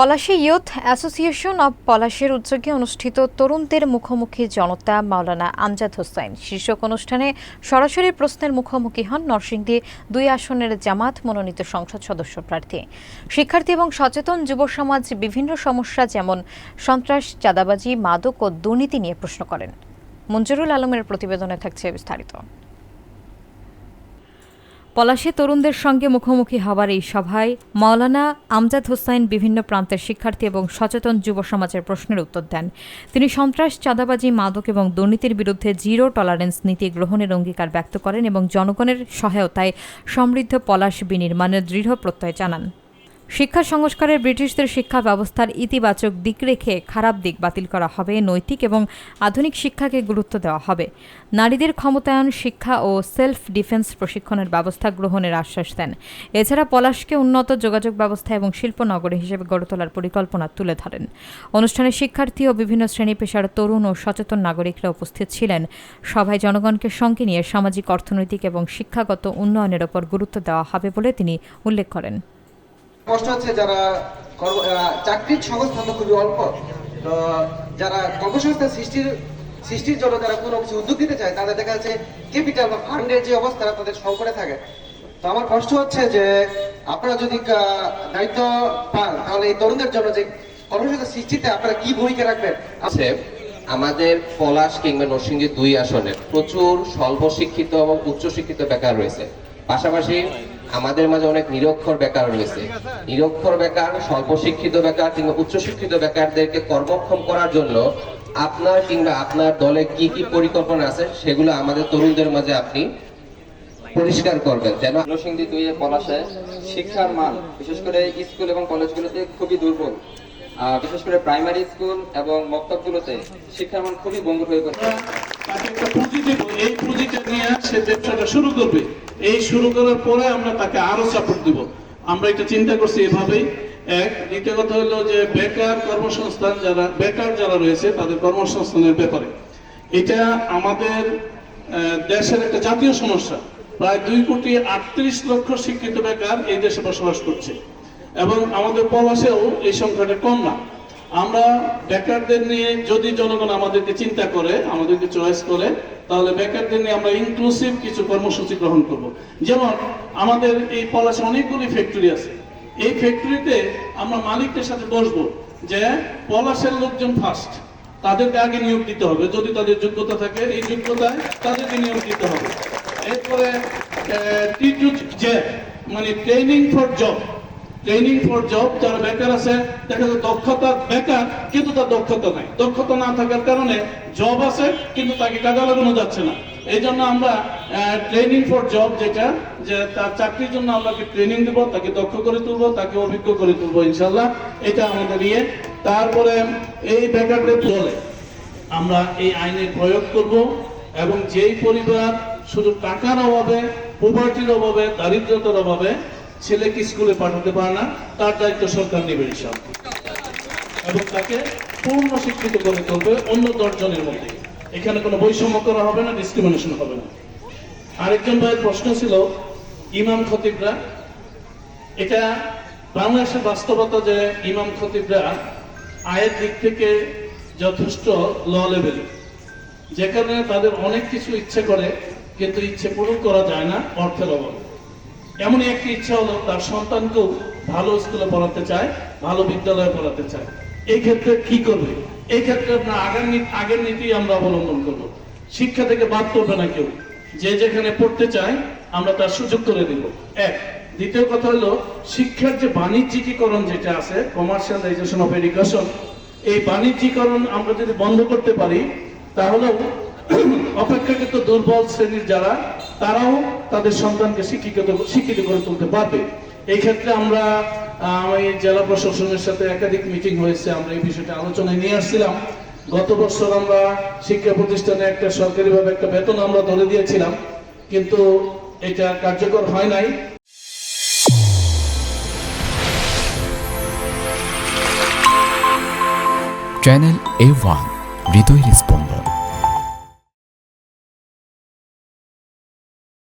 Palashi youth association of পলাশের উদ্যোগে অনুষ্ঠিত তরুণদের মুখোমুখি জনতা মাওলানা আমজাদ হোসাইন শীর্ষক অনুষ্ঠানে সরাসরি প্রশ্নের মুখোমুখি হন নরসিংদী 2 আসনের জামাত মনোনীত সংসদ সদস্য প্রার্থী। শিক্ষার্থী এবং সচেতন যুব সমাজ বিভিন্ন সমস্যা যেমন সন্ত্রাস, চাঁদাবাজি, মাদক ও দুর্নীতি নিয়ে প্রশ্ন করেন। মঞ্জুরুল আলমের প্রতিবেদনে থাকছে বিস্তারিত। পলাশী তরুণদের সঙ্গে মুখোমুখি হওয়ার এই সভায় মাওলানা আমজাদ হোসাইন বিভিন্ন প্রান্তের শিক্ষার্থী এবং সচেতন যুব সমাজের প্রশ্নের উত্তর দেন। তিনি সন্ত্রাস, চাঁদাবাজি, মাদক এবং দুর্নীতির বিরুদ্ধে জিরো টলারেন্স নীতি গ্রহণের অঙ্গীকার ব্যক্ত করেন এবং জনগণের সহায়তায় সমৃদ্ধ পলাশ বিনির্মাণের দৃঢ় প্রত্যয় জানান। শিক্ষা সংস্কারের ব্রিটিশদের শিক্ষা ব্যবস্থার ইতিবাচক দিক রেখে খারাপ দিক বাতিল করা হবে, নৈতিক এবং আধুনিক শিক্ষাকে গুরুত্ব দেওয়া হবে। নারীদের ক্ষমতায়ন, শিক্ষা ও সেলফ ডিফেন্স প্রশিক্ষণের ব্যবস্থা গ্রহণের আশ্বাস দেন। এছাড়া পলাশকে উন্নত যোগাযোগ ব্যবস্থা এবং শিল্পনগরী হিসেবে গড়ে তোলার পরিকল্পনা তুলে ধরেন। অনুষ্ঠানে শিক্ষার্থী ও বিভিন্ন শ্রেণী পেশার তরুণ ও সচেতন নাগরিকরা উপস্থিত ছিলেন। সভায় জনগণকে সঙ্গে নিয়ে সামাজিক, অর্থনৈতিক এবং শিক্ষাগত উন্নয়নের ওপর গুরুত্ব দেওয়া হবে বলে তিনি উল্লেখ করেন। কষ্ট হচ্ছে যারা চাকরির সংস্থান তো খুবই অল্প, তো যারা কর্মসংস্থান সৃষ্টির জন্য যারা কোনো কিছু উদ্যোগ দিতে চায় তাদের দেখা যাচ্ছে ক্যাপিটাল বা ফান্ডের যে অবস্থা তাদের সংকটে থাকে। তো আমার কষ্ট হচ্ছে যে আপনারা যদি দায়িত্ব পান তাহলে এই তরুণদের জন্য যে কর্মসংস্থান সৃষ্টিতে আপনারা কি ভূমিকা রাখবেন? আমাদের পলাশ কিংবা নরসিংদী 2 আসনের প্রচুর স্বল্প শিক্ষিত এবং উচ্চ শিক্ষিত বেকার রয়েছে। পাশাপাশি আমাদের মাঝে অনেক নিরক্ষর বেকার রয়েছে। নিরক্ষর বেকার, স্বল্প শিক্ষিত বেকার কিংবা উচ্চ শিক্ষিত বেকারদেরকে কর্মক্ষম করার জন্য আপনার কিংবা আপনার দলে কি কি পরিকল্পনা আছে সেগুলো আমাদের তরুণদের মাঝে আপনি পরিষ্কার করবেন। যেন নরসিংদী 2 এর পলাশে শিক্ষার মান বিশেষ করে স্কুল এবং কলেজগুলোতে খুবই দুর্বল। বিশেষ করে প্রাইমারি স্কুল এবং মক্তবগুলোতে শিক্ষার মান খুবই ভঙ্গুর হয়ে পড়ছে। তাকে একটা পুঁজি দেব, এই পুঁজিটা নিয়ে সে ব্যবসাটা শুরু করবে। এই শুরু করার পরে আমরা তাকে আরো সাপোর্ট দিব। আমরা এটা চিন্তা করছি এভাবেই। দ্বিতীয় কথা হলো যে বেকার কর্মসংস্থান, বেকার যারা রয়েছে তাদের কর্মসংস্থানের ব্যাপারে এটা আমাদের দেশের একটা জাতীয় সমস্যা। প্রায় 2,38,00,000 শিক্ষিত বেকার এই দেশে বসবাস করছে এবং আমাদের পলাশেও এই সংখ্যাটা কম না। আমরা বেকারদের নিয়ে যদি জনগণ আমাদেরকে চিন্তা করে, আমাদেরকে চয়েস করে, তাহলে বেকারদের নিয়ে আমরা ইনক্লুসিভ কিছু কর্মসূচি গ্রহণ করব। যেমন আমাদের এই পলাশে অনেকগুলি ফ্যাক্টরি আছে। এই ফ্যাক্টরিতে আমরা মালিকদের সাথে বসবো যে পলাশের লোকজন ফার্স্ট, তাদেরকে আগে নিয়োগ দিতে হবে। যদি তাদের যোগ্যতা থাকে, এই যোগ্যতায় তাদেরকে নিয়োগ দিতে হবে। এরপরে মানে ট্রেনিং ফর জব, যারা বেকার আছে, দেখা যায় দক্ষতা বেকার কিন্তু তার দক্ষতা নাই, দক্ষতা না থাকার কারণে জব আছে কিন্তু তাকে কাজে লাগানো যাচ্ছে না। এই জন্য আমরা ট্রেনিং ফর জব, যেটা যে তার চাকরির জন্য আমরা ট্রেনিং দেবো, তাকে দক্ষ করে তুলবো, তাকে অভিজ্ঞ করে তুলবো ইনশাল্লাহ। এটা আমাদের ইয়ে। তারপরে এই বেকারদের বলে আমরা এই আইনের প্রয়োগ করব এবং যেই পরিবার শুধু টাকার অভাবে, পভার্টির অভাবে, দারিদ্রতার অভাবে ছেলেকে স্কুলে পাঠাতে পারে না, তার দায়িত্ব সরকার নেবে ইনশাআল্লাহ এবং তাকে পূর্ণ শিক্ষিত করে তুলবে অন্য 10 জনের মধ্যে। এখানে কোনো বৈষম্য করা হবে না, ডিসক্রিমিনেশন হবে না। আরেকজন ভাইয়ের প্রশ্ন ছিল ইমাম খতিবরা। এটা বাংলাদেশের বাস্তবতা যে ইমাম খতিবরা আয়ের দিক থেকে যথেষ্ট ল লেভেল, যেখানে তাদের অনেক কিছু ইচ্ছে করে কিন্তু ইচ্ছে পূরণ করা যায় না অর্থের অভাবে। এমনই একটি ইচ্ছা হলো তার সন্তানকেও ভালো স্কুলে পড়াতে চায়, ভালো বিদ্যালয়ে পড়াতে চায়। এই ক্ষেত্রে কি করবে? এই ক্ষেত্রে আপনার আগের নীতি আমরা অবলম্বন করব। শিক্ষা থেকে বাদ পড়বে না কেউ, যে যেখানে পড়তে চায় আমরা তার সুযোগ করে দিব। দ্বিতীয় কথা হলো শিক্ষার যে বাণিজ্যিকীকরণ যেটা আছে, কমার্শিয়ালাইজেশন অফ এডুকেশন, এই বাণিজ্যিকরণ আমরা যদি বন্ধ করতে পারি তাহলেও অপেক্ষাকৃত দুর্বল শ্রেণীর যারা, তারাও তাদের সন্তানকে শিক্ষিত করে তুলতে পারবে। এই ক্ষেত্রে আমরা জেলা প্রশাসনের সাথে একাধিক মিটিং হয়েছে, আমরা এই বিষয়টা আলোচনায় নিয়ে আসছিলাম। গত বছর আমরা শিক্ষা প্রতিষ্ঠানে একটা সরকারিভাবে একটা বেতন আমরা ধরে দিয়েছিলাম, কিন্তু এটা কার্যকর হয় নাই। চ্যানেল A1 হৃদয়ের স্পন্দন।